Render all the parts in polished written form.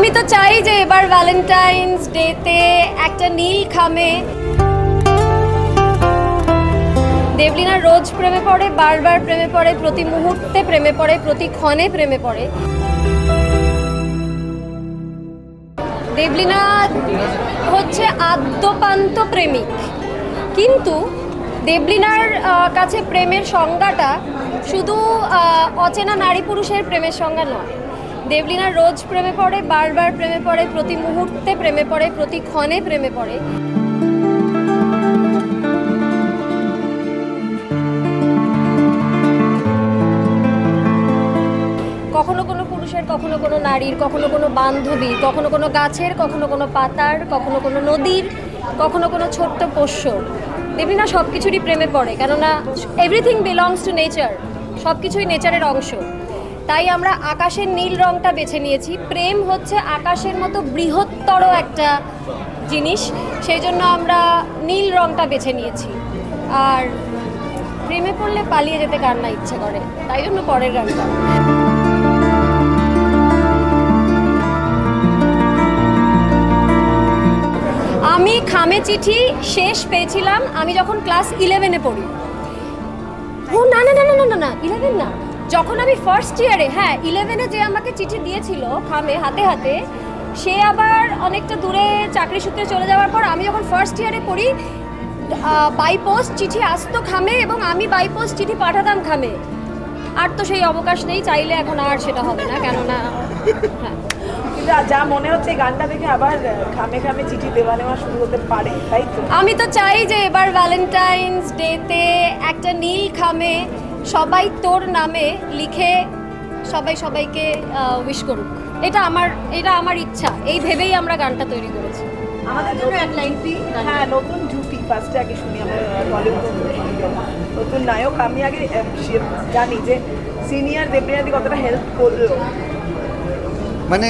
আমি তো চাই যে এবার ভ্যালেন্টাইন্স ডেতে একটা নীল খামে দেবলিনা রোজ প্রেমে পড়ে, বারবার প্রেমে পড়ে, প্রতি মুহূর্তে প্রেমে পড়ে, প্রতি ক্ষণে প্রেমে পড়ে। দেবলিনা হচ্ছে আদ্যপান্ত প্রেমিক, কিন্তু দেবলিনার কাছে প্রেমের সংজ্ঞাটা শুধু অচেনা নারী পুরুষের প্রেমের সংজ্ঞা নয়। দেবলিনা রোজ প্রেমে পড়ে, বারবার প্রেমে পড়ে, প্রতি মুহূর্তে প্রেমে পড়ে, প্রতি ক্ষণে প্রেমে পড়ে। কখনো কোনো পুরুষের, কখনো কোনো নারীর, কখনো কোনো বান্ধবীর, কখনো কোনো গাছের, কখনো কোনো পাতার, কখনো কোনো নদীর, কখনো কোনো ছোট্ট পোষ্যর। দেবলিনা সব কিছুরই প্রেমে পড়ে, কেননা এভরিথিং বিলংস টু নেচার, সব কিছুই নেচারের অংশ। তাই আমরা আকাশের নীল রঙটা বেছে নিয়েছি। প্রেম হচ্ছে আকাশের মতো বৃহত্তর একটা জিনিস, সেই জন্য আমরা নীল রঙটা বেছে নিয়েছি। আর প্রেমে পড়লে পালিয়ে যেতে কার না ইচ্ছে করে, তাই জন্য পরের গানটা। আমি খামে চিঠি শেষ পেয়েছিলাম আমি যখন ক্লাস 11-এ পড়ি। ও না না না না না না 11 না, যখন আমি ফার্স্ট ইয়ারে, হ্যাঁ 11-এ যে আমাকে চিঠি দিয়েছিল খামে হাতে হাতে, সে আবার অনেকটা দূরে চাকরি সূত্রে চলে যাওয়ার পর আমি যখন ফার্স্ট ইয়ারে পড়ি, বাই পোস্ট চিঠি আসতো খামে এবং আমি বাই পোস্ট চিঠি পাঠাতাম খামে। আর তো সেই অবকাশ নেই, চাইলে এখন আর সেটা হবে না, কেননা হ্যাঁ যা মনে হচ্ছে গানটা দেখে আবার খামে খামে চিঠি দেওয়া নেওয়া শুরু হতে পারে, তাই তো? আমি তো চাই যে এবার ভ্যালেন্টাইন্স ডেতে একটা নীল খামে সবাই তোর নামে লিখে সবাই সবাইকে উইশ করুক। এটা আমার ইচ্ছা, এই ভেবেই আমরা গানটা তৈরি করেছি। আমাদের জন্য এক লাইন, হ্যাঁ নতুন জুটি ফার্স্টে আগে শুনি আমরা বলিউড নতুন নায়ক। আমি আগে জানি যে সিনিয়র দেবলিনাদি কতটা হেল্প করলো। মানে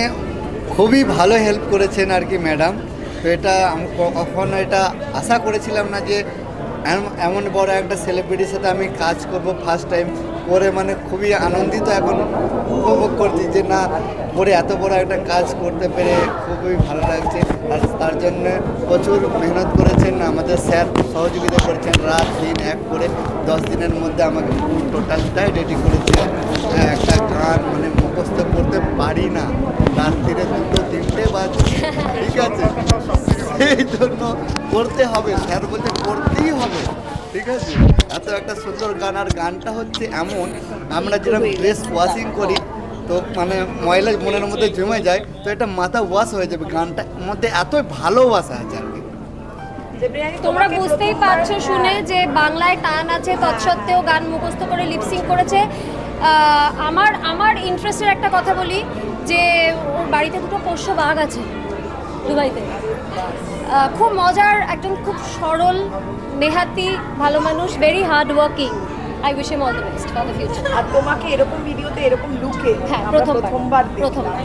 খুবই ভালো হেল্প করেছেন আর কি ম্যাডাম। তো এটা আমি কখনো এটা আশা করেছিলাম না যে এমন বড় একটা সেলিব্রিটির সাথে আমি কাজ করব ফার্স্ট টাইম করে, মানে খুবই আনন্দিত এখন উপভোগ করছি যে না করে এত বড় একটা কাজ করতে পেরে খুবই ভালো লাগছে। আর তার জন্য প্রচুর মেহনত করেছেন আমাদের স্যার, সহযোগিতা করেছেন, রাত দিন এক করে 10 দিনের মধ্যে আমাকে টোটালটাই রেডি করেছে। একটা গান মানে মুখস্থ করতে পারি না, রাত্রিরে 2-3টে বাজে, ঠিক আছে, সেই জন্য করতে হবে, স্যার বলতে করতেই হবে, ঠিক আছে। এত একটা সুন্দর গান, আর গানটা হচ্ছে এমন, আমরা যেরকম ড্রেস ওয়াশিং করি তো মানে ময়লা মনের মধ্যে জমে যায়, তো এটা মাথা ওয়াশ হয়ে যাবে, গানটার মধ্যে এতই ভালোবাসা আছে আর কি। তোমরা বুঝতেই পারছো শুনে যে বাংলায় টান আছে, তৎসত্ত্বেও গান মুখস্থ করে লিপসিং করেছে। আমার ইন্টারেস্টের একটা কথা বলি যে ওর বাড়িতে 2টো পোষ্য বাঘ আছে দুবাইতে। খুব মজার, একদম খুব সরল, নেহাতি ভালো মানুষ, very hard working. I wish him all the best for the future. আর তোমাকে এরকম ভিডিওতে এরকম লুকে হ্যাঁ প্রথমবার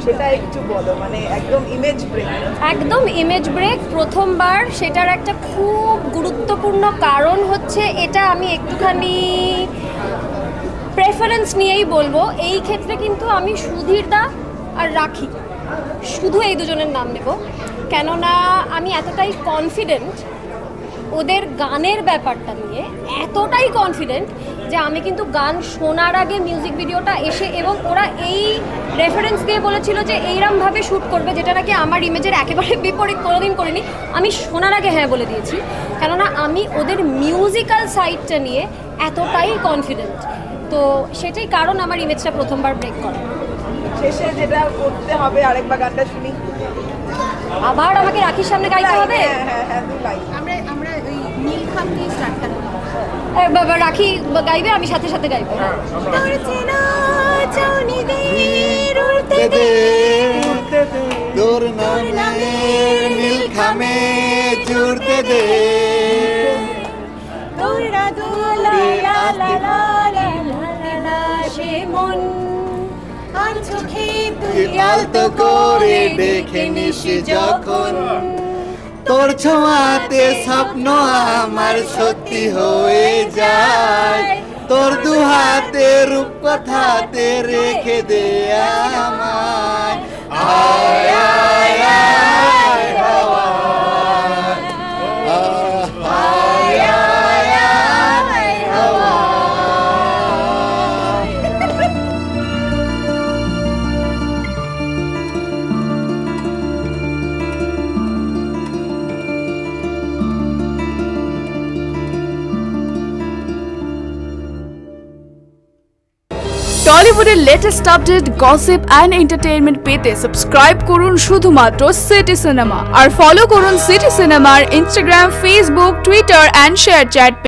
সেটা একটু বলো, মানে একদম ইমেজ ব্রেক প্রথমবার। সেটার একটা খুব গুরুত্বপূর্ণ কারণ হচ্ছে এটা আমি একটুখানি প্রেফারেন্স নিয়েই বলবো। এই ক্ষেত্রে কিন্তু আমি সুধীর দা আর রাখি, শুধু এই দুজনের নাম নেব, কেননা আমি এতটাই কনফিডেন্ট ওদের গানের ব্যাপারটা নিয়ে, এতটাই কনফিডেন্ট যে আমি কিন্তু গান শোনার আগে মিউজিক ভিডিওটা এসে, এবং ওরা এই রেফারেন্স দিয়ে বলেছিল যে এইরমভাবে শ্যুট করবে, যেটা নাকি আমার ইমেজের একেবারে বিপরীত, কোনোদিন করিনি। আমি শোনার আগে হ্যাঁ বলে দিয়েছি, কেননা আমি ওদের মিউজিক্যাল সাইডটা নিয়ে এতটাই কনফিডেন্ট। তো সেটাই কারণ আমার ইমেজটা প্রথমবার ব্রেক করা। শেষে যেটা করতে হবে, আরেকবার গানটা শুনি। আবার আমাকে রাখির সামনে গাইতে হবে? আমরা ওই নীলখাম দিয়ে স্টার্ট করব। রাখি গাইবে, আমি সাথে সাথে গাইবো। তোর চেনা চাউনিদের উড়তে দে, তোর নামে নীলখামে জুড়তে দে, তোর রাধুলা লা লা লা লা লা সে মন আর চোখে তুই আলতো করে দেখে নিস যখন, তোর ছোঁয়াতে স্বপ্ন আমার সত্যি হয়ে যায়, তোর দুহাতে রূপকথাতে রেখে দে আমায়। আয় টলিউডের latest update, gossip and entertainment পেতে সাবস্ক্রাইব করুন শুধুমাত্র সিটি সিনেমা আর ফলো করুন সিটি সিনেমার Instagram, Facebook, Twitter and share chat.